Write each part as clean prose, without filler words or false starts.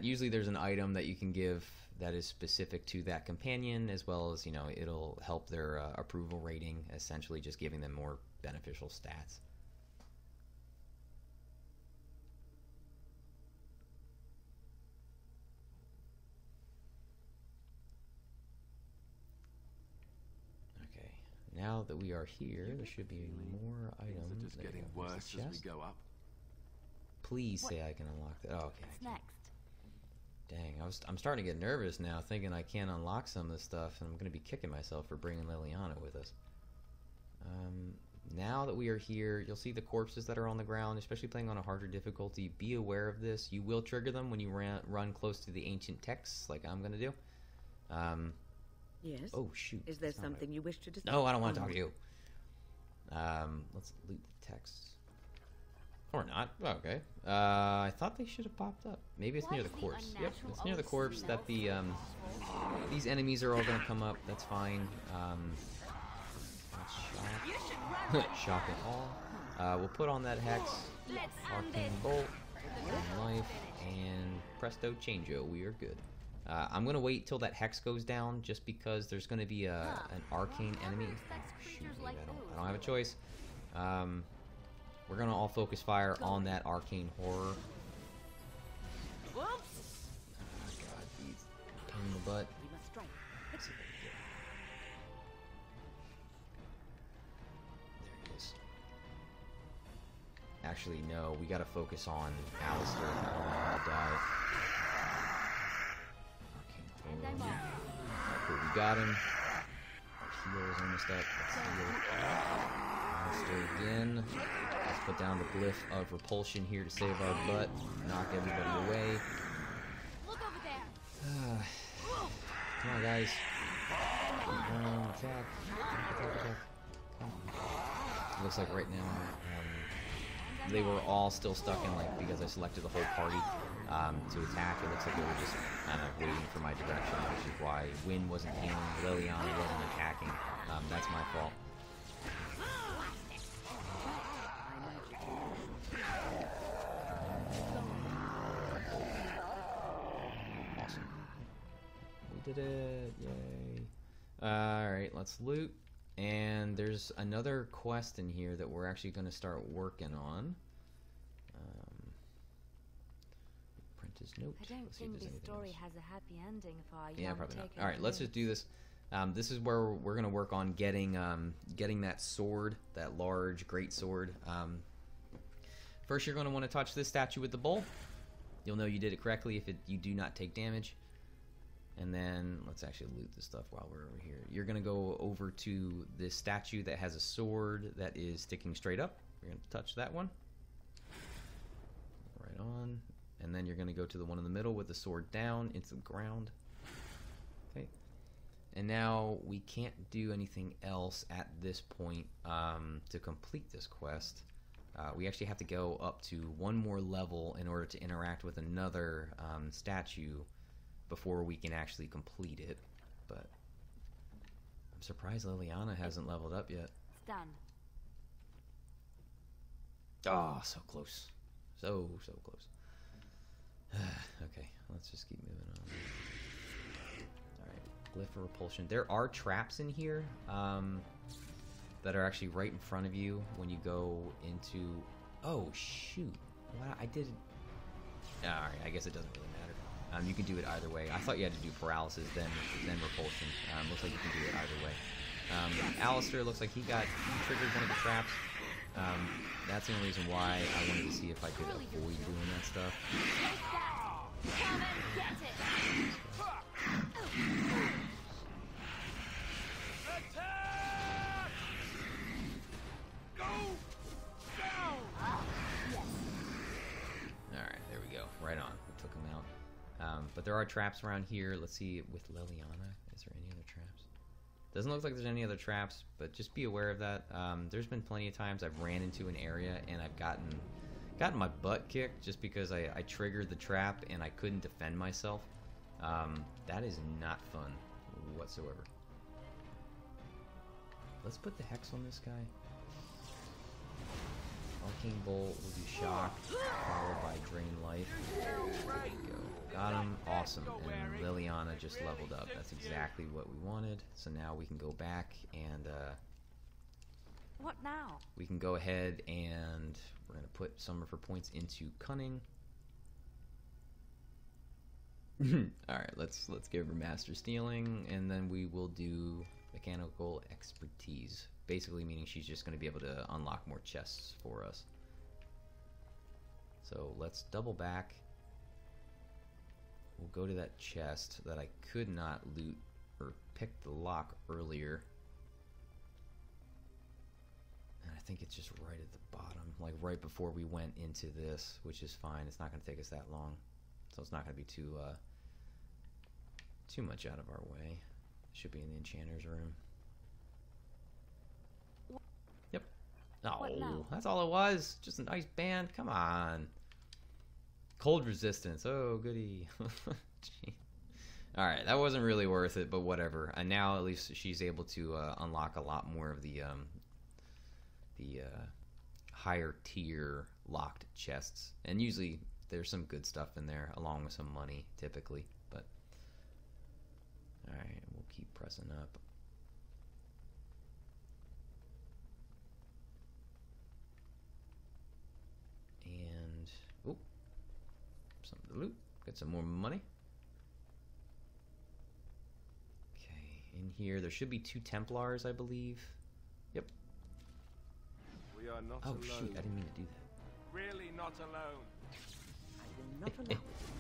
Usually there's an item that you can give that is specific to that companion, as well as, you know, it'll help their approval rating, essentially just giving them more beneficial stats. Okay, now that we are here, there should be more items. Just getting worse as we go up. Please say I can unlock that. Oh, okay. What's next? Dang, I'm starting to get nervous now, thinking I can't unlock some of this stuff, and I'm going to be kicking myself for bringing Liliana with us. Now that we are here, you'll see the corpses that are on the ground, especially playing on a harder difficulty. Be aware of this. You will trigger them when you run close to the ancient texts, like I'm going to do. Yes? Oh, shoot. Is there something you wish to discuss? No, I don't want to talk to you. Let's loot the texts. Or not. Oh, okay. I thought they should have popped up. Maybe it's near the corpse. Yep, it's near the corpse that the these enemies are all going to come up. That's fine. Shock it all. We'll put on that hex, arcane bolt, life, and presto changeo. We are good. I'm going to wait till that hex goes down, just because there's going to be an arcane enemy. Oh, shoot, I don't have a choice. We're gonna all focus fire on that arcane horror. Oh god, he's a pain in the butt. There he is. Actually, no, we gotta focus on Alistair. I don't want him to die. Arcane horror. Alright, cool, we got him. Our heal is almost up. Let's heal. Alistair again. Let's put down the glyph of repulsion here to save our butt, knock everybody away. Look over there. Come on, guys. Attack. Attack. Looks like right now they were all still stuck in, like, because I selected the whole party to attack. It looks like they were just kind of waiting for my direction, which is why Wynn wasn't healing, Liliana wasn't attacking. That's my fault. Did it, yay. Alright, let's loot. And there's another quest in here that we're actually going to start working on. Print his note. I don't think this story has a happy ending for our yeah, young probably not. taken Alright, let's just do this. This is where we're going to work on getting getting that sword, that large great sword. First, you're going to want to touch this statue with the bowl. You'll know you did it correctly if you do not take damage. And then let's actually loot this stuff while we're over here. You're going to go over to this statue that has a sword that is sticking straight up. You're going to touch that one. Right on. And then you're going to go to the one in the middle with the sword down into the ground. Okay. And now we can't do anything else at this point to complete this quest. We actually have to go up to one more level in order to interact with another statue before we can actually complete it, but I'm surprised Liliana hasn't leveled up yet. It's done. Oh, so close. So close. Okay, let's just keep moving on. Alright, glyph of repulsion. There are traps in here that are actually right in front of you when you go into... Oh, shoot. Wow, I did... Alright, I guess it doesn't really matter. You can do it either way. I thought you had to do paralysis, then repulsion. Looks like you can do it either way. Alistair looks like he triggered one of the traps. That's the only reason why I wanted to see if I could avoid doing that stuff. Come and get it. Attack! Go down! Yes. Alright, there we go. Right on. We took him out. But there are traps around here. Let's see, with Liliana, is there any other traps? Doesn't look like there's any other traps, but just be aware of that. There's been plenty of times I've ran into an area and I've gotten my butt kicked just because I triggered the trap and I couldn't defend myself. That is not fun whatsoever. Let's put the hex on this guy. Arcane Bolt will do shock, followed by Drain Life. There we go. Got him. Awesome. And Liliana just leveled up. That's exactly what we wanted. So now we can go back and What now? we can go ahead and we're going to put some of her points into cunning. Alright, let's give her master stealing, and then we will do mechanical expertise. Basically meaning she's just going to be able to unlock more chests for us. So let's double back. We'll go to that chest that I could not loot or pick the lock earlier. And I think it's just right at the bottom, like right before we went into this, which is fine. It's not going to take us that long. So it's not going to be too much out of our way. Should be in the enchanter's room. Yep. Oh, that's all it was. Just a nice band. Come on. Cold resistance. Oh, goody. Alright, that wasn't really worth it, but whatever. And now at least she's able to unlock a lot more of the higher tier locked chests. And usually there's some good stuff in there, along with some money, typically. But alright, we'll keep pressing up. And oh, something to loot. Get some more money. Okay, in here there should be 2 Templars, I believe. Yep. We are not Oh alone. shoot, I didn't mean to do that. Really not alone.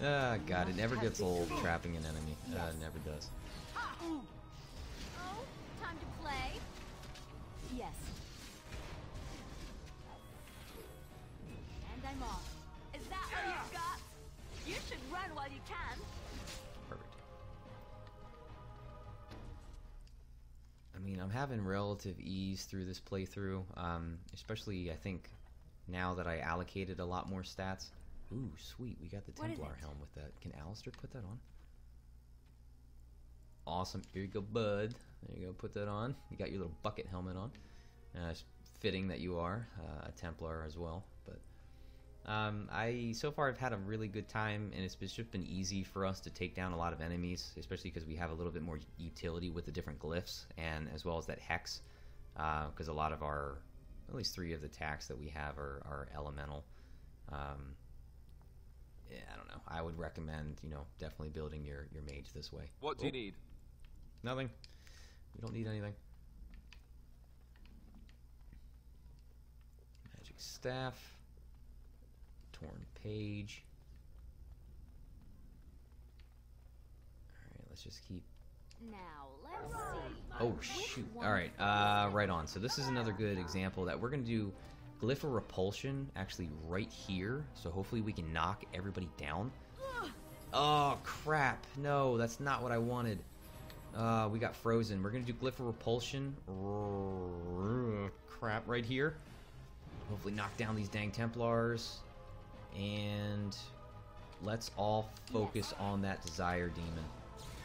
Ah, God, it never gets old trapping an enemy. It never does. Oh, time to play. Yes. And I'm off. Is that all you've got? You should run while you can. Perfect. I mean, I'm having relative ease through this playthrough, especially I think now that I allocated a lot more stats. Ooh, sweet, we got the Templar helm with that. Can Alistair put that on? Awesome. Here you go, bud. There you go, put that on. You got your little bucket helmet on. It's fitting that you are a Templar as well. But so far I've had a really good time, and it's just been easy for us to take down a lot of enemies, especially because we have a little bit more utility with the different glyphs, and as well as that hex, because a lot of our, at least 3 of the attacks that we have are elemental. Yeah, I don't know. I would recommend, definitely building your mage this way. What do you need? Nothing. We don't need anything. Magic staff. Torn page. Alright, let's just keep... Now, let's see. Oh, shoot. Alright, right on. So this is another good example that we're going to do Glyph of Repulsion actually right here. So hopefully we can knock everybody down. Oh, crap. No, that's not what I wanted. We got frozen. We're going to do Glyph of Repulsion. Crap, right here. Hopefully knock down these dang Templars. And let's all focus on that Desire Demon.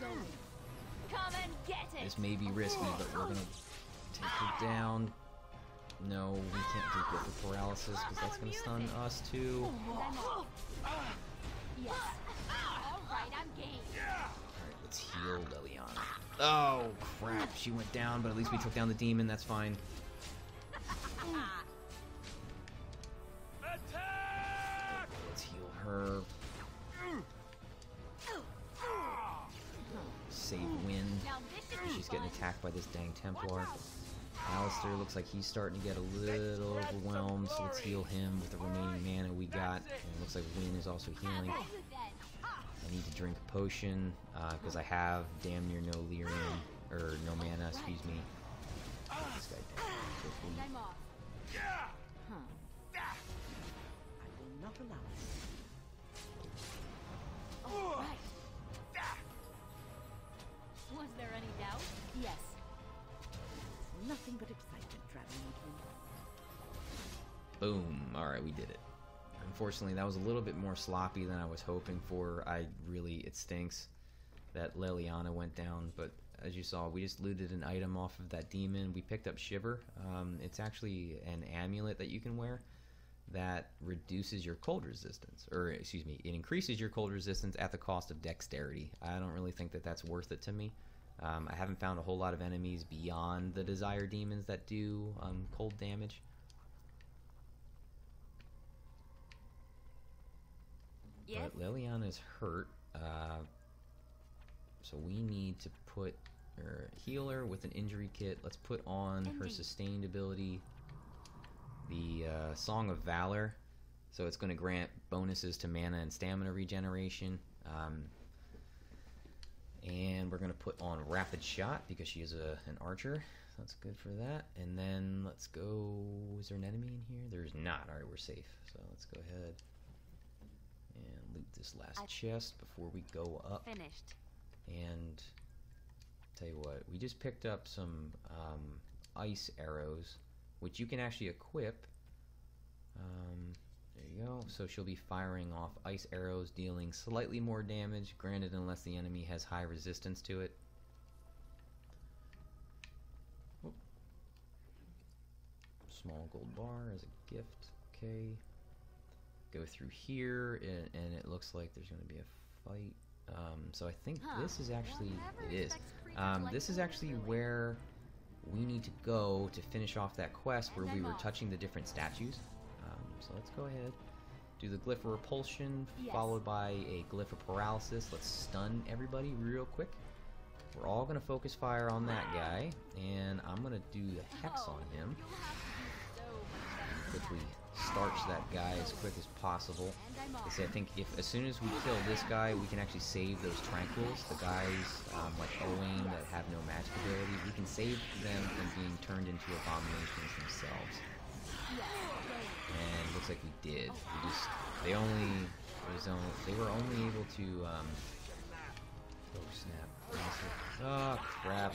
Come and get it. This may be risky, but we're going to take her down. No, we can't do Glyph of Paralysis because that's going to stun us too. Yes. All right, I'm game. Alright, let's heal Liliana. Oh, crap. She went down, but at least we took down the demon. That's fine. Let's heal her. Save Win. She's getting attacked by this dang Templar. Alistair looks like he's starting to get a little overwhelmed, so let's heal him with the remaining mana we got. And it looks like Win is also healing. I need to drink a potion, because I have damn near no lyrium, or no mana, excuse me. This guy down quickly. I'm off. I will not allow it. All right. Was there any doubt? Yes. Nothing but excitement driving me to. Boom. Alright, we did it. Unfortunately, that was a little bit more sloppy than I was hoping for. It stinks that Liliana went down, but as you saw, we just looted an item off of that demon. We picked up Shiver. It's actually an amulet that you can wear that reduces your cold resistance, or excuse me, it increases your cold resistance at the cost of dexterity. I don't really think that that's worth it to me. I haven't found a whole lot of enemies beyond the Desire Demons that do cold damage. Yes. But Liliana's hurt, so we need to put her healer with an injury kit. Let's put on her sustained ability, the Song of Valor. So it's going to grant bonuses to mana and stamina regeneration. And we're going to put on Rapid Shot because she is an archer. So that's good for that. And then let's go... Is there an enemy in here? There's not. Alright, we're safe. So let's go ahead and loot this last chest before we go up. Finished. And tell you what, we just picked up some ice arrows, which you can actually equip. There you go. So she'll be firing off ice arrows, dealing slightly more damage, granted unless the enemy has high resistance to it. Oop. Small gold bar as a gift. Okay. Go through here, and it looks like there's going to be a fight. So I think this is actually, it is. This is actually where we need to go to finish off that quest where we were touching the different statues. So let's go ahead, do the glyph of repulsion, followed by a glyph of paralysis. Let's stun everybody real quick. We're all going to focus fire on that guy, and I'm going to do the hex on him. Quickly starch that guy as quick as possible. I think as soon as we kill this guy, we can actually save those tranquils, the guys like Owain that have no magic abilities. We can save them from being turned into abominations themselves. And it looks like we did. They were only able to oh snap. Oh crap.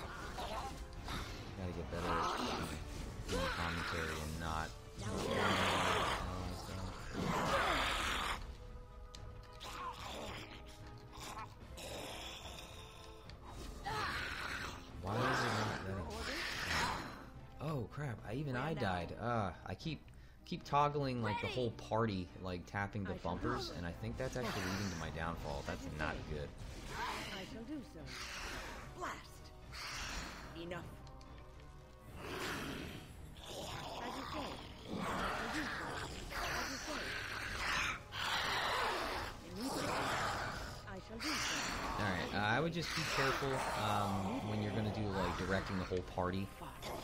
Gotta get better at doing commentary and not why is it not letting? Oh crap, I died. I keep toggling like the whole party, like tapping the bumpers, and I think that's actually leading to my downfall. That's not good. I shall do so. Blast. Enough. As you say. I shall do so. As you say. Immediately. I shall do so. Alright, I would just be careful when you're going to do like directing the whole party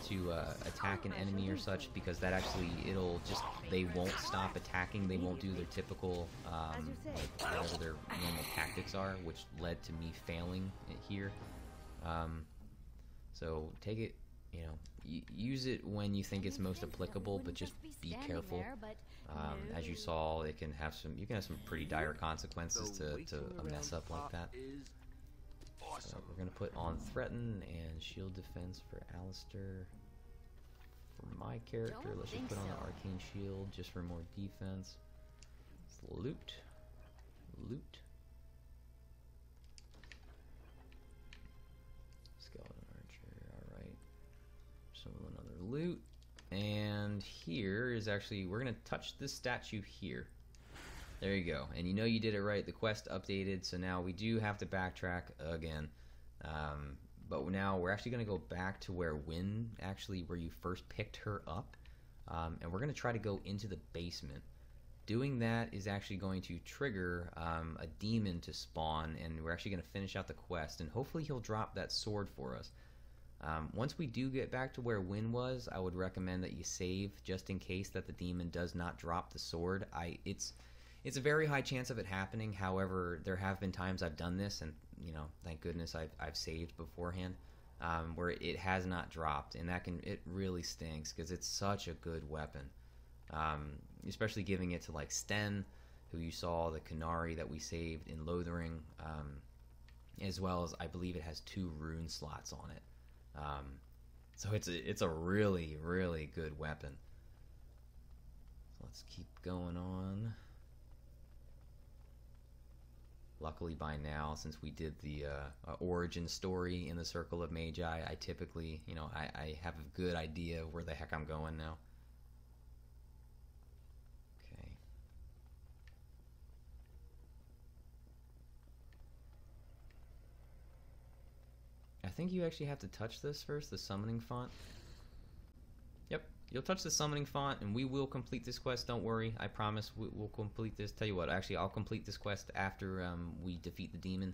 to attack an enemy or such, because that actually, they won't stop attacking. They won't do their typical, like, whatever their normal tactics are, which led to me failing it here. So take it, use it when you think it's most applicable, but just be careful. As you saw, you can have some pretty dire consequences to a mess up like that. So we're going to put on Threaten and Shield Defense for Alistair. For my character, let's just put on the Arcane Shield just for more defense. Let's loot. Loot. Skeleton Archer, alright. So another loot. And here is actually, we're going to touch this statue here. There you go. And you did it right. The quest updated, so now we do have to backtrack again. But now we're actually going to go back to where you first picked her up. And we're going to try to go into the basement. Doing that is actually going to trigger a demon to spawn, and we're actually going to finish out the quest. And hopefully he'll drop that sword for us. Once we do get back to where Wynn was, I would recommend that you save just in case that the demon does not drop the sword. It's a very high chance of it happening. However, there have been times I've done this, and thank goodness I've saved beforehand, where it has not dropped, and it really stinks because it's such a good weapon. Especially giving it to like Sten, who you saw, the Canary that we saved in Lothering, as well as I believe it has 2 rune slots on it. So it's a really, really good weapon. So let's keep going on. Luckily by now, since we did the origin story in the Circle of Magi, I typically, I have a good idea where the heck I'm going now. I think you actually have to touch this first, the summoning font. Yep, you'll touch the summoning font, and we will complete this quest. Don't worry, I promise we'll complete this. Tell you what, actually, I'll complete this quest after we defeat the demon.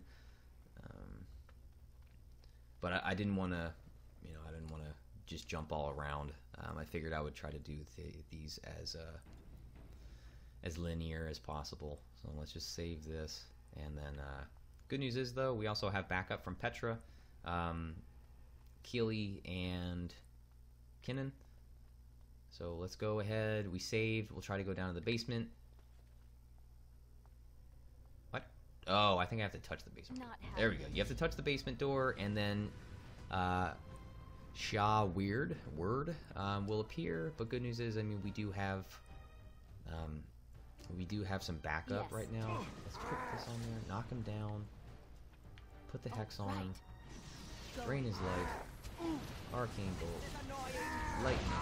But I didn't want to, you know, I didn't want to just jump all around. I figured I would try to do these as linear as possible. So let's just save this, and then good news is though we also have backup from Petra, Keely, and Kinnan. So let's go ahead. We saved. We'll try to go down to the basement. What? Oh, I think I have to touch the basement. There we go. You have to touch the basement door, and then Word will appear. But good news is, I mean, we do have some backup right now. Let's put this on there. Knock him down. Put the hex on him. Drain his life. Arcane bolt. Lightning.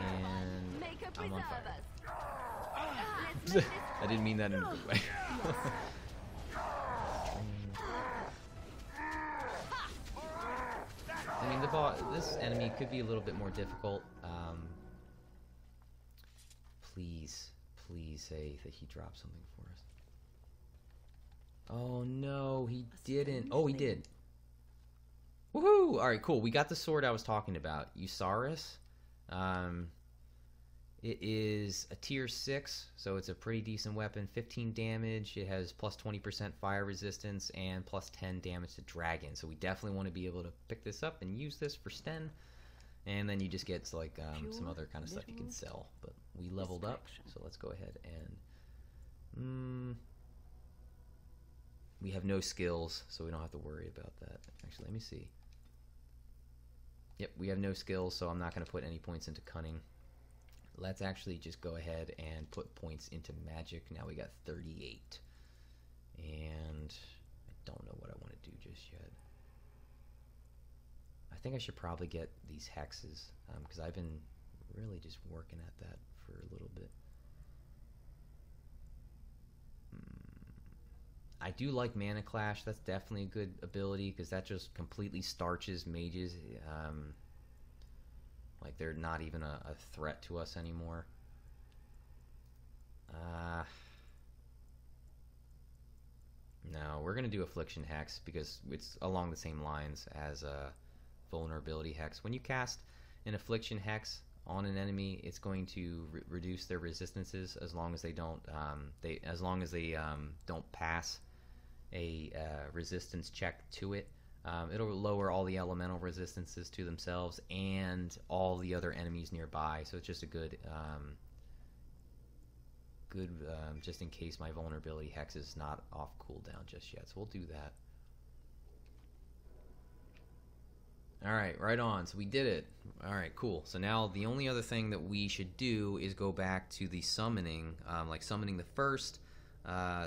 And I'm on fire. I didn't mean that in a good way. I mean, this enemy could be a little bit more difficult. Please say that he dropped something for us. Oh no, he didn't. Oh, he did. Woohoo! Alright, cool. We got the sword I was talking about. Usaris. It is a tier 6, so it's a pretty decent weapon. 15 damage. It has plus 20% fire resistance and plus 10 damage to dragon. So we definitely want to be able to pick this up and use this for Sten. And then you just get like some other kind of stuff you can sell. But we leveled up, so let's go ahead and... we have no skills, so we don't have to worry about that. Actually, let me see. Yep, we have no skills, so I'm not going to put any points into cunning. Let's actually just go ahead and put points into magic. Now we got 38. And I don't know what I want to do just yet. I think I should probably get these hexes, because I've been really just working at that for a little bit. I do like Mana Clash. That's definitely a good ability, because that just completely starches mages. Like they're not even a threat to us anymore. No, we're going to do Affliction Hex, because it's along the same lines as Vulnerability Hex. When you cast an Affliction Hex on an enemy, it's going to reduce their resistances as long as they don't don't pass a resistance check to it. It'll lower all the elemental resistances to themselves and all the other enemies nearby. So it's just a good, just in case my vulnerability hex is not off cooldown just yet. So we'll do that. All right, right on. So we did it. All right, cool. So now the only other thing that we should do is go back to the summoning, like summoning the first,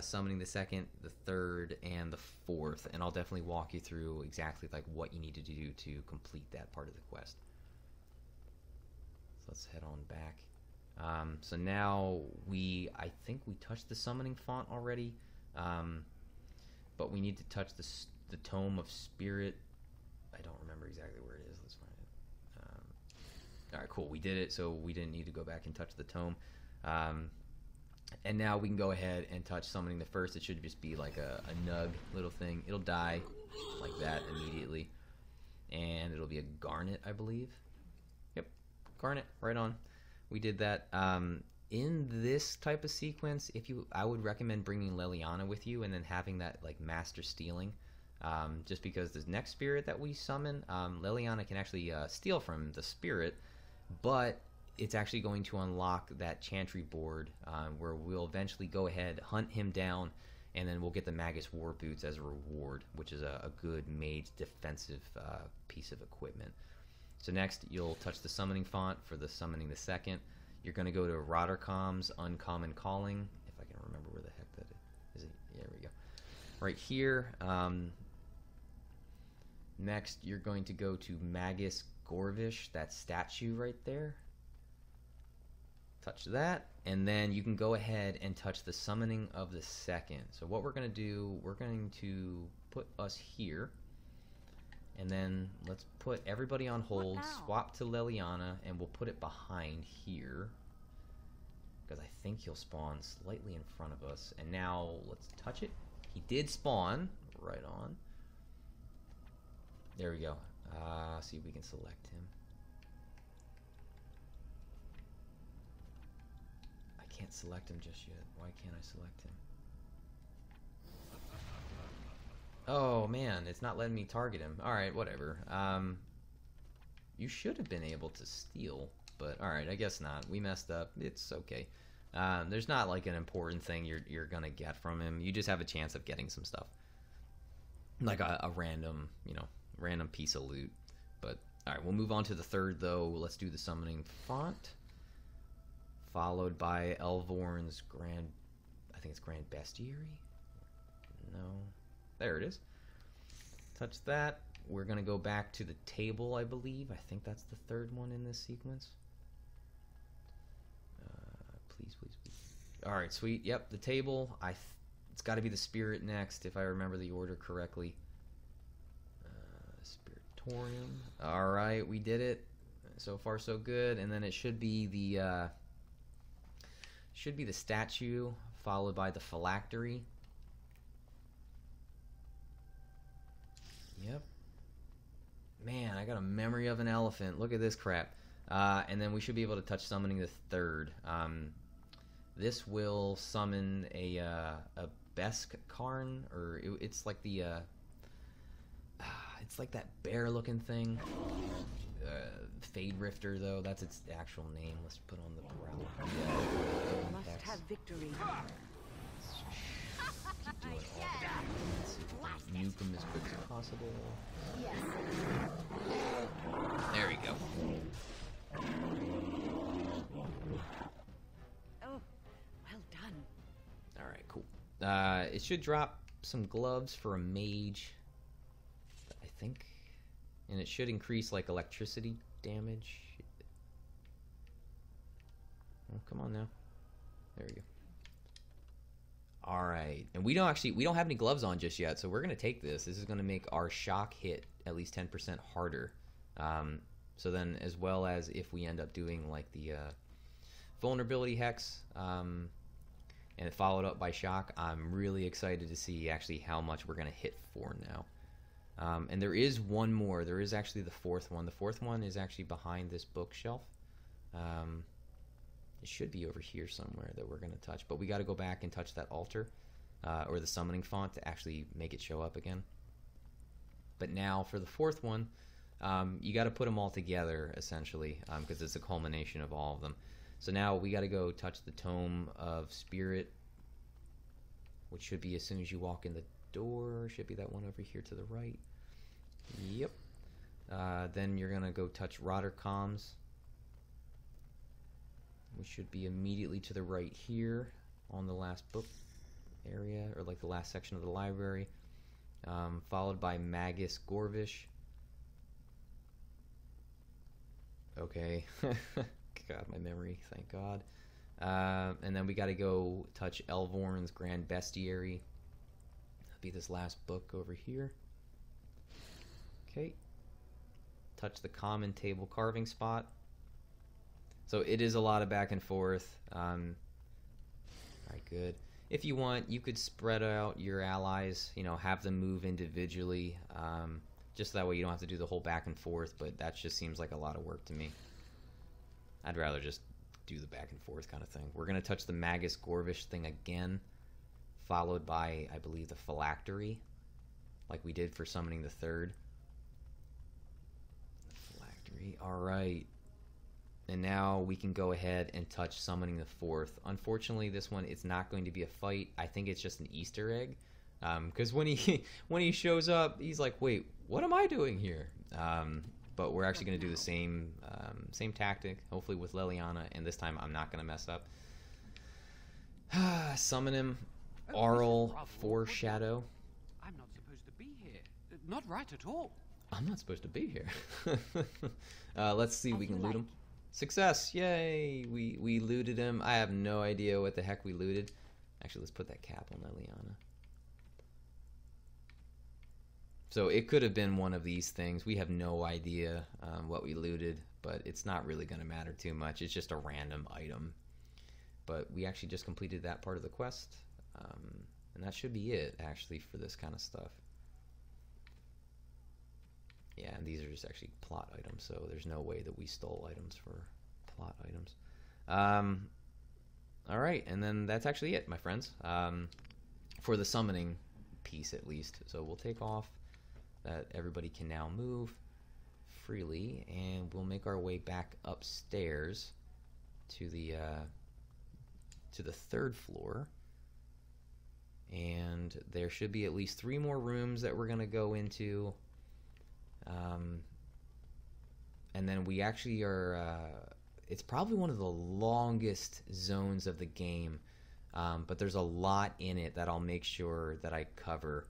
summoning the second, the third, and the fourth, and I'll definitely walk you through exactly like what you need to do to complete that part of the quest. So let's head on back. So now I think we touched the summoning font already, but we need to touch the Tome of Spirit. I don't remember exactly where it is. Let's find it. All right, cool. We did it, so we didn't need to go back and touch the tome. And now we can go ahead and touch summoning the first. It should just be like a nug little thing. It'll die like that immediately. And it'll be a garnet, I believe. Yep, garnet, right on. We did that. In this type of sequence, I would recommend bringing Leliana with you and then having that like master stealing. Just because the next spirit that we summon, Leliana can actually steal from the spirit, but it's actually going to unlock that chantry board where we'll eventually go ahead, hunt him down, and then we'll get the Magus War Boots as a reward, which is a good mage defensive piece of equipment. So next, you'll touch the summoning font for the summoning the second. You're going to go to Rodercom's Uncommon Calling, if I can remember where the heck that is. There we go. Right here. Next, you're going to go to Magus Gorvish, that statue right there. Touch that, and then you can go ahead and touch the summoning of the second. So what we're going to do, we're going to put us here, And then let's put everybody on hold, now? swap to Leliana, and we'll put it behind here. Because I think he'll spawn slightly in front of us. And now, let's touch it. He did spawn. Right on. There we go. See if we can select him. I can't select him just yet. Why can't I select him? Oh man, it's not letting me target him. Alright, whatever. You should have been able to steal, but alright, I guess not. We messed up. It's okay. There's not like an important thing you're gonna get from him. You just have a chance of getting some stuff. Like a random, random piece of loot. But alright, we'll move on to the third though. Let's do the summoning font. Followed by Elvorn's Grand, I think it's Grand Bestiary? No. There it is. Touch that. We're going to go back to the table, I believe. I think that's the third one in this sequence. Please, please, please. Alright, sweet. Yep, the table. It's got to be the spirit next, if I remember the order correctly. Spiritorium. Alright, we did it. So far, so good. And then it should be the statue, followed by the phylactery. Yep. Man, I got a memory of an elephant. Look at this crap. And then we should be able to touch summoning the third. This will summon a Beskkarn, or it's like the it's like that bear-looking thing. Fade Rifter, though, that's its actual name. Let's put on the brow. You must have victory. Keep doing all the things. Nuke them as quick as possible. Yes. There we go. Oh, well done. Alright, cool. It should drop some gloves for a mage, I think. And it should increase, like, electricity damage. Oh, come on now. There we go. Alright, and we don't have any gloves on just yet, so we're going to take this. This is going to make our shock hit at least 10% harder. So then, as well as if we end up doing, like, the vulnerability hex, and followed up by shock, I'm really excited to see actually how much we're going to hit for now. And there is one more. There is actually the fourth one. The fourth one is actually behind this bookshelf. It should be over here somewhere that we're going to touch. But we got to go back and touch that altar, or the summoning font, to actually make it show up again. But now for the fourth one, you got to put them all together, essentially, because it's a culmination of all of them. So now we got to go touch the Tome of Spirit, which should be as soon as you walk in the door. Should be that one over here to the right. Yep. Then you're going to go touch Rottercomms, which should be immediately to the right here on the last book area, or like the last section of the library, followed by Magus Gorvish. Okay. God, my memory, thank God. And then we got to go touch Elvorn's Grand Bestiary. That'll be this last book over here. Okay. Touch the common table carving spot. So it is a lot of back and forth. Alright, good. If you want, you could spread out your allies, have them move individually. Just that way you don't have to do the whole back and forth, but that just seems like a lot of work to me. I'd rather just do the back and forth kind of thing. We're going to touch the Magus Gorvish thing again, followed by, I believe, the phylactery, like we did for summoning the third. The phylactery, alright. And now we can go ahead and touch summoning the fourth. Unfortunately, this one, it's not going to be a fight. I think it's just an Easter egg. Because when he shows up, he's like, wait, what am I doing here? But we're actually going to do the same tactic, hopefully with Leliana, and this time I'm not going to mess up. Summon him. Aural Foreshadow. I'm not supposed to be here. Not right at all. I'm not supposed to be here. Let's see if we can loot him. Success! Yay! We looted him. I have no idea what the heck we looted. Actually, let's put that cap on Leliana. So it could have been one of these things. We have no idea what we looted, but it's not really going to matter too much. It's just a random item. But we actually just completed that part of the quest, and that should be it, actually, for this kind of stuff. Yeah, and these are just actually plot items, so there's no way that we stole items for plot items. All right, and then that's actually it, my friends, for the summoning piece at least. So we'll take off that everybody can now move freely, and we'll make our way back upstairs to the 3rd floor. And there should be at least 3 more rooms that we're going to go into. And then we actually are, it's probably one of the longest zones of the game, but there's a lot in it that I'll make sure that I cover.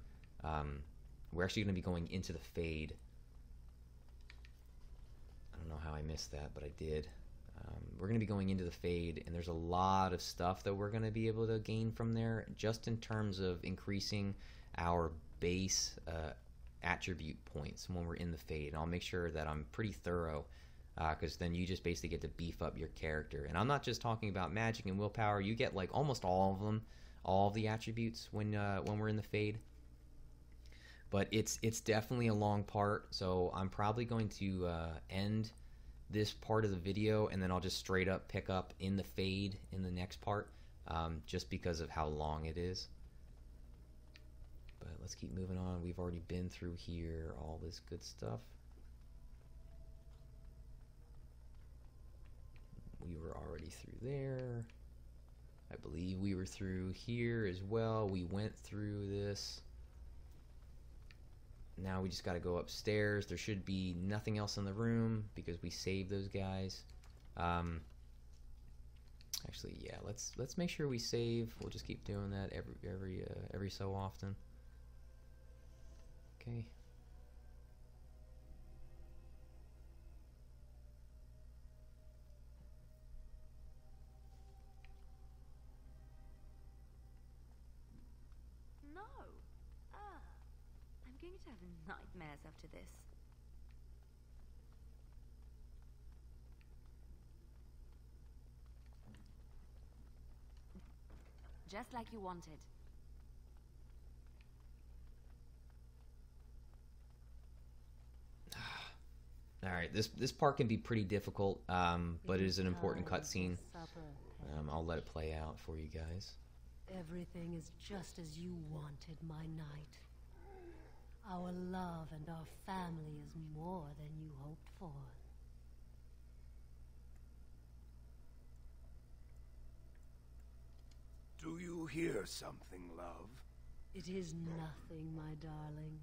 We're actually going to be going into the Fade. I don't know how I missed that, but I did. We're going to be going into the Fade, and there's a lot of stuff that we're going to be able to gain from there, just in terms of increasing our base attribute points when we're in the Fade. And I'll make sure that I'm pretty thorough, because then you just basically get to beef up your character. And I'm not just talking about magic and willpower. You get like almost all of them, all of the attributes when we're in the Fade. But it's definitely a long part, so I'm probably going to end this part of the video, and then I'll just straight up pick up in the Fade in the next part, just because of how long it is. But let's keep moving on. We've already been through here, all this good stuff. We were already through there. I believe we were through here as well. We went through this. Now we just got to go upstairs. There should be nothing else in the room because we saved those guys. Actually, yeah, let's make sure we save. We'll just keep doing that every so often. Okay. No. I'm going to have nightmares after this. Just like you wanted. All right, this part can be pretty difficult, but it is an important cutscene. I'll let it play out for you guys. Everything is just as you wanted, my knight. Our love and our family is more than you hoped for. Do you hear something, love? It is nothing, my darling.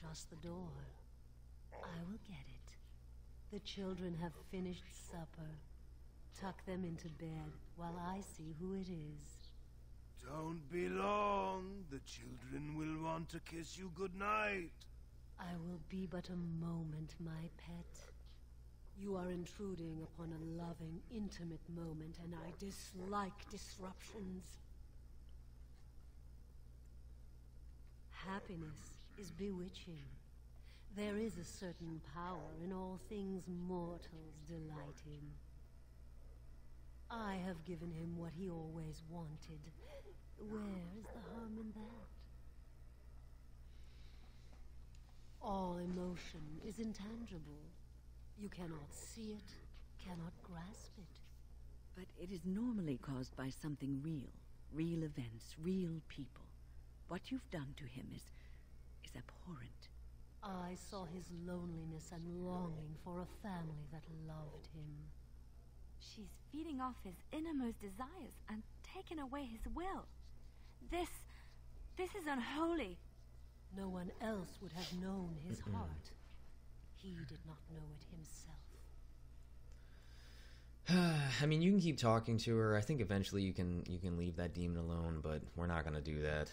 Just the door. I will get it. The children have finished supper. Tuck them into bed while I see who it is. Don't be long. The children will want to kiss you goodnight. I will be but a moment, my pet. You are intruding upon a loving, intimate moment, and I dislike disruptions. Happiness is bewitching. There is a certain power in all things mortals delight in. I have given him what he always wanted. Where is the harm in that? All emotion is intangible. You cannot see it, cannot grasp it. But it is normally caused by something real. Real events, real people. What you've done to him is abhorrent. I saw his loneliness and longing for a family that loved him. She's feeding off his innermost desires and taking away his will. This is unholy. No one else would have known his heart. He did not know it himself. I mean, you can keep talking to her. I think eventually you can leave that demon alone, but we're not gonna do that.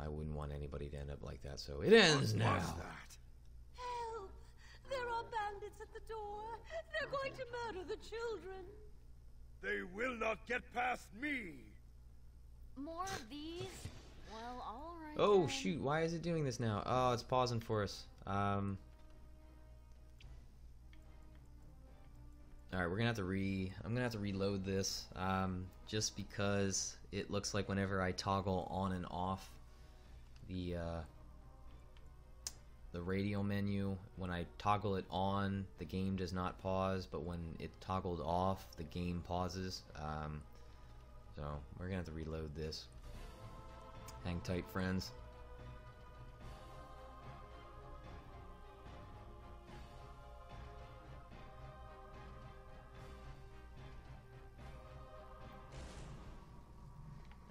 I wouldn't want anybody to end up like that, so it ends now. What's that? Help! There are bandits at the door. They're going to murder the children. They will not get past me. More of these? Well, all right. Oh then. shoot! Why is it doing this now? Oh, it's pausing for us. All right, we're gonna have to I'm gonna have to reload this, just because it looks like whenever I toggle on and off the radio menu, when I toggle it on, the game does not pause, but when it toggled off, the game pauses. So we're gonna have to reload this. Hang tight, friends.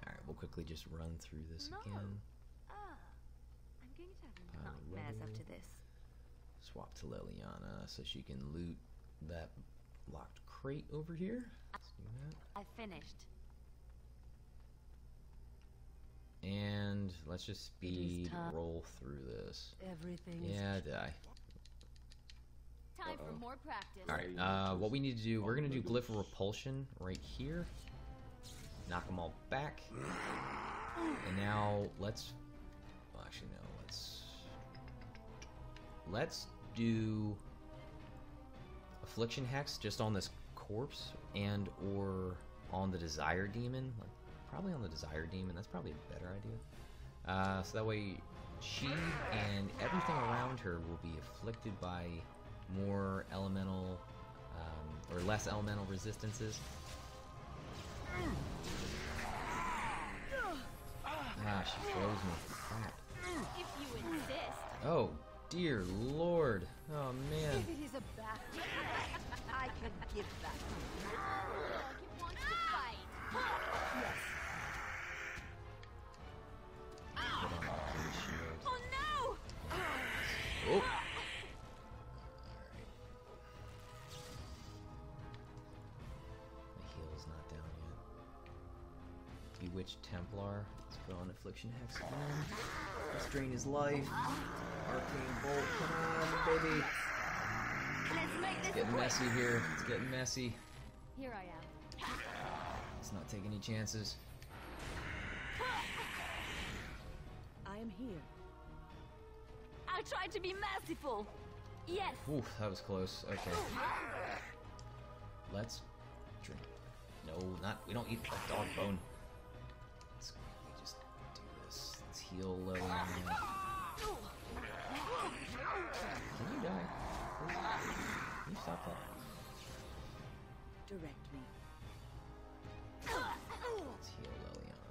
Alright, we'll quickly just run through this again. I'm going to have nightmares after this. Swap to Liliana so she can loot that locked crate over here. Let's do that. I finished. And let's just speed roll through this. Everything Yeah, did I? Time for more practice. Alright, what we need to do, we're going to do Glyph of Repulsion right here. Knock them all back. And now let's... Well, actually, no. Let's do Affliction Hex just on this corpse and or on the Desire Demon. Like, probably on the Desire Demon. That's probably a better idea. So that way she and everything around her will be afflicted by more elemental or less elemental resistances. Ah, she froze me. Crap. If you insist. Oh, dear lord. Oh, man. If it is a battle, I can give that. Look, it wants to fight. Yes. Put on the shield. Oh no! Oh. Alright. The heal's not down yet. Bewitched Templar. Let's put on Affliction Hex again. Let's drain his life. Arcane Bolt. Come on, baby. Let's make this It's getting messy here. It's getting messy. Here I am. Let's not take any chances. I am here. I tried to be merciful. Yes. Oof, that was close. Okay. Let's drink. No, not. We don't eat that dog bone. Let's quickly just do this. Let's heal Liliana. Can you die? Please? Can you stop that? Direct me. Let's heal Liliana.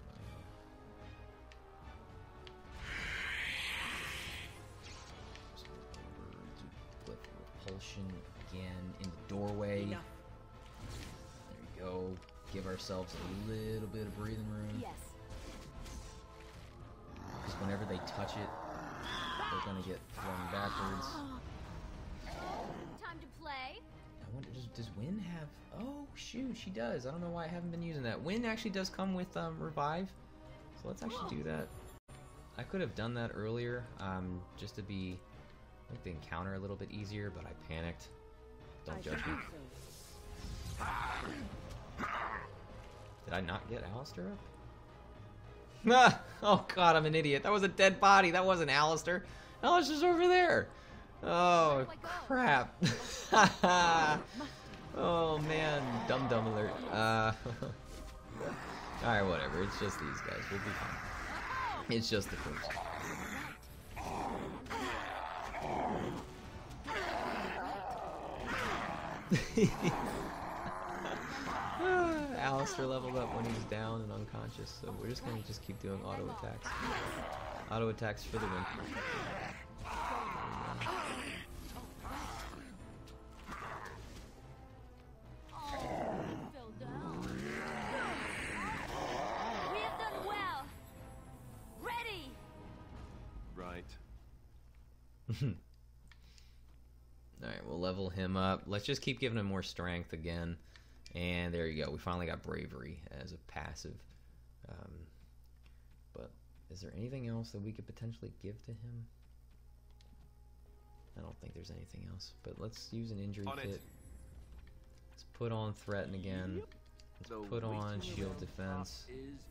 Just go over to Glyph of Repulsion again in the doorway. Enough. There we go. Give ourselves a little bit of breathing room. Yes. Because whenever they touch it, they're gonna get thrown backwards. Time to play. I wonder, does Wynn have... Oh, shoot, she does. I don't know why I haven't been using that. Wynn actually does come with Revive. So let's actually do that. I could have done that earlier, just to make the encounter a little bit easier, but I panicked. Don't judge me. Did I not get Alistair up? Ah! Oh god, I'm an idiot. That was a dead body. That wasn't Alistair. Alistair's over there. Oh, crap. Oh man, dum alert. Alright, whatever. It's just these guys. We'll be fine. It's just the first. Alistair leveled up when he was down and unconscious, so we're just gonna keep doing auto attacks. Auto attacks for the win. Fell down. We have done well. Ready. Right. Alright, we'll level him up. Let's just keep giving him more strength again. And there you go. We finally got bravery as a passive. But is there anything else that we could potentially give to him? I don't think there's anything else. But let's use an injury kit. Let's put on Threaten again. Let's put on Shield Defense. Is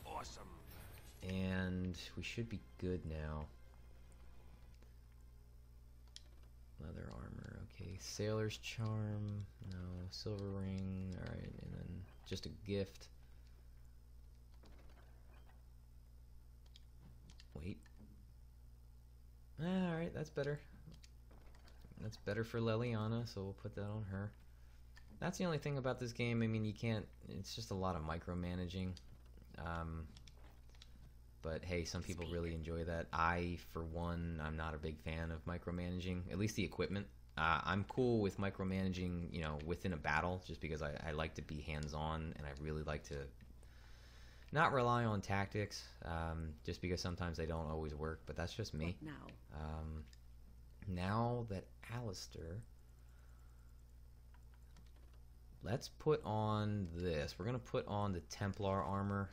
awesome. And we should be good now. Leather armor, okay. Sailor's charm, no. Silver ring, alright. And then just a gift. Wait. Alright, that's better. That's better for Leliana, so we'll put that on her. That's the only thing about this game. I mean, you can't... It's just a lot of micromanaging. But hey, some people really enjoy that. I, for one, I'm not a big fan of micromanaging. At least the equipment. I'm cool with micromanaging, you know, within a battle, just because I like to be hands-on, and I really like to not rely on tactics, just because sometimes they don't always work, but that's just me. What now? Now that Alistair... Let's put on this. We're going to put on the Templar armor.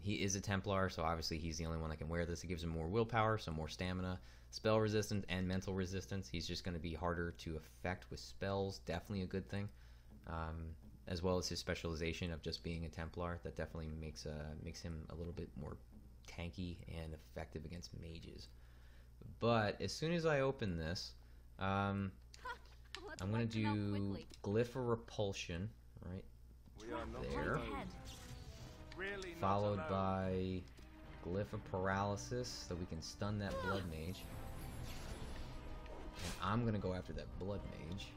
He is a Templar, so obviously he's the only one that can wear this. It gives him more willpower, some more stamina, spell resistance, and mental resistance. He's just going to be harder to affect with spells. Definitely a good thing. As well as his specialization of just being a Templar. That definitely makes him a little bit more tanky and effective against mages. But as soon as I open this, I'm going to do Glyph of Repulsion, right there, followed by Glyph of Paralysis, so we can stun that Blood Mage. And I'm going to go after that Blood Mage.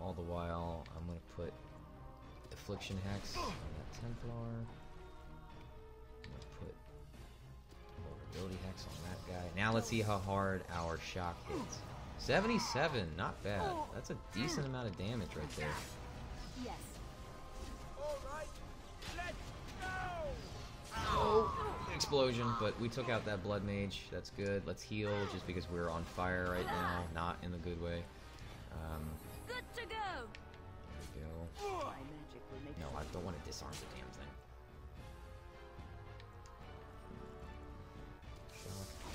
All the while, I'm going to put Affliction Hex on that Templar. I'm going to put Vulnerability Hex on that guy. Now let's see how hard our shock hits. 77, not bad. That's a decent amount of damage right there. Yes. All right, let's go. Oh, explosion, but we took out that Blood Mage. That's good. Let's heal, just because we're on fire right now, not in the good way. Good to go. There we go. My magic will make No, I don't want to disarm the damn thing.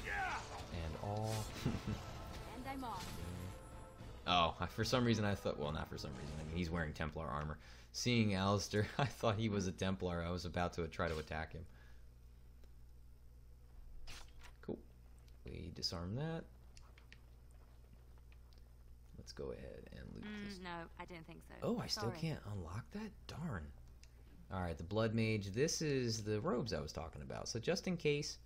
Shock. And all. And I'm off. Oh, for some reason I thought, well, not for some reason, I mean, he's wearing Templar armor. Seeing Alistair, I thought he was a Templar. I was about to try to attack him. Cool. We disarm that. Let's go ahead and loot this. No, I don't think so. Oh, I still Sorry. can't unlock that? Darn. Alright, the Blood Mage. This is the robes I was talking about. So just in case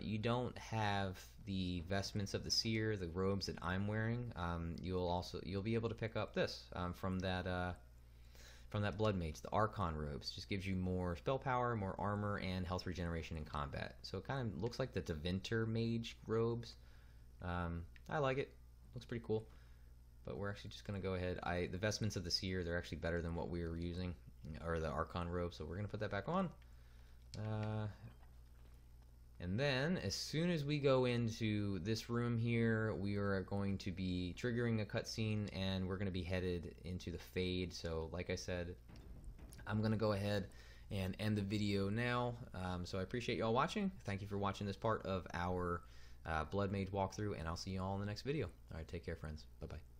you don't have the vestments of the seer, the robes that I'm wearing, you'll be able to pick up this from that Blood Mage, the Archon robes. Just gives you more spell power, more armor, and health regeneration in combat. So it kind of looks like the Devinter Mage robes. I like it. Looks pretty cool. But we're actually just going to go ahead. The vestments of the seer, they're actually better than what we were using, or the Archon robe. So we're going to put that back on. And then, as soon as we go into this room here, we are going to be triggering a cutscene, and we're going to be headed into the Fade. So, like I said, I'm going to go ahead and end the video now. So I appreciate y'all watching. Thank you for watching this part of our Blood Mage walkthrough, and I'll see you all in the next video. All right, take care, friends. Bye-bye.